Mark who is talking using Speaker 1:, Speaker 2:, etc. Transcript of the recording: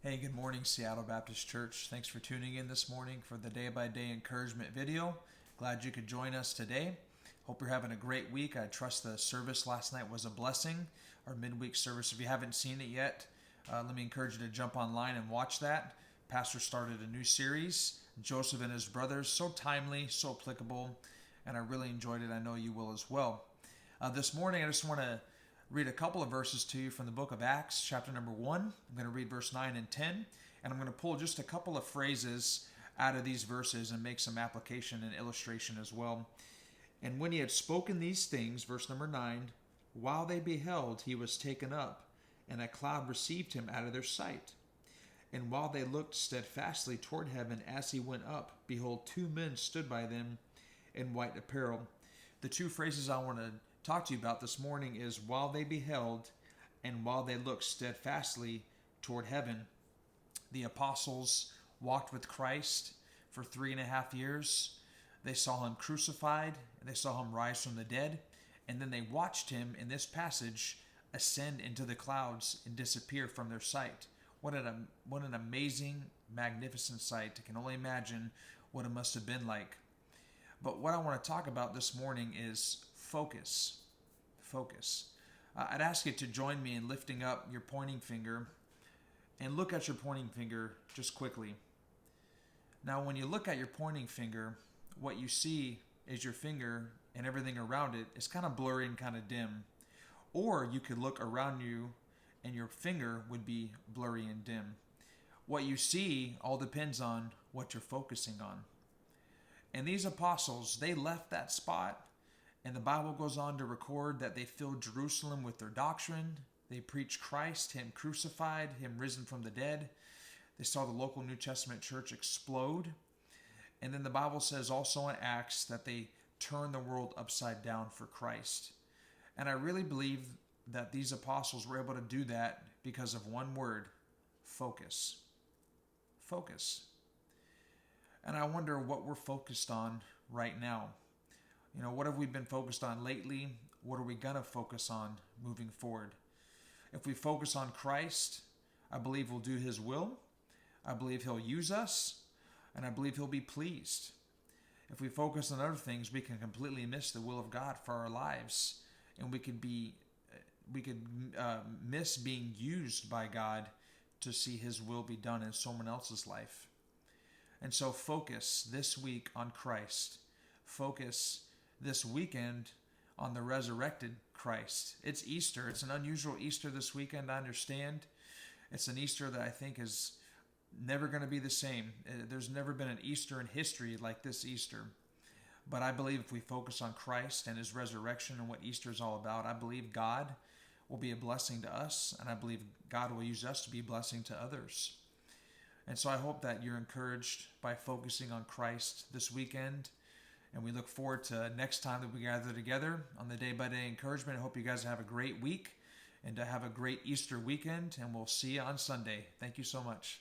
Speaker 1: Hey, good morning, Seattle Baptist Church. Thanks for tuning in this morning for the day-by-day encouragement video. Glad you could join us today. Hope you're having a great week. I trust the service last night was a blessing, our midweek service. If you haven't seen it yet, let me encourage you to jump online and watch that. Pastor started a new series, Joseph and His Brothers. So timely, so applicable, and I really enjoyed it. I know you will as well. This morning, I just want to read a couple of verses to you from the book of Acts, chapter number 1. I'm going to read verse 9 and 10, and I'm going to pull just a couple of phrases out of these verses and make some application and illustration as well. And when he had spoken these things, verse number 9, while they beheld, he was taken up, and a cloud received him out of their sight. And while they looked steadfastly toward heaven as he went up, behold, two men stood by them in white apparel. The two phrases I want to talk to you about this morning is while they beheld and while they looked steadfastly toward heaven. The apostles walked with Christ for 3.5 years. They saw him crucified, and they saw him rise from the dead, and then they watched him in this passage ascend into the clouds and disappear from their sight. What an amazing, magnificent sight. I can only imagine what it must have been like. But what I want to talk about this morning is focus. Focus. I'd ask you to join me in lifting up your pointing finger and look at your pointing finger just quickly. Now, when you look at your pointing finger, what you see is your finger and everything around it is kind of blurry and kind of dim. Or you could look around you and your finger would be blurry and dim. What you see all depends on what you're focusing on. And these apostles, they left that spot, and the Bible goes on to record that they filled Jerusalem with their doctrine. They preached Christ, Him crucified, Him risen from the dead. They saw the local New Testament church explode. And then the Bible says also in Acts that they turned the world upside down for Christ. And I really believe that these apostles were able to do that because of one word: focus. Focus. And I wonder what we're focused on right now. What have we been focused on lately? What are we going to focus on moving forward? If we focus on Christ, I believe we'll do His will. I believe He'll use us, and I believe He'll be pleased. If we focus on other things, we can completely miss the will of God for our lives, and we could miss being used by God to see His will be done in someone else's life. And so focus this week on Christ. Focus this weekend on the resurrected Christ. It's Easter. It's an unusual Easter this weekend, I understand. It's an Easter that I think is never going to be the same. There's never been an Easter in history like this Easter. But I believe if we focus on Christ and His resurrection and what Easter is all about, I believe God will be a blessing to us, and I believe God will use us to be a blessing to others. And so I hope that you're encouraged by focusing on Christ this weekend. And we look forward to next time that we gather together on the day-by-day encouragement. I hope you guys have a great week and to have a great Easter weekend. And we'll see you on Sunday. Thank you so much.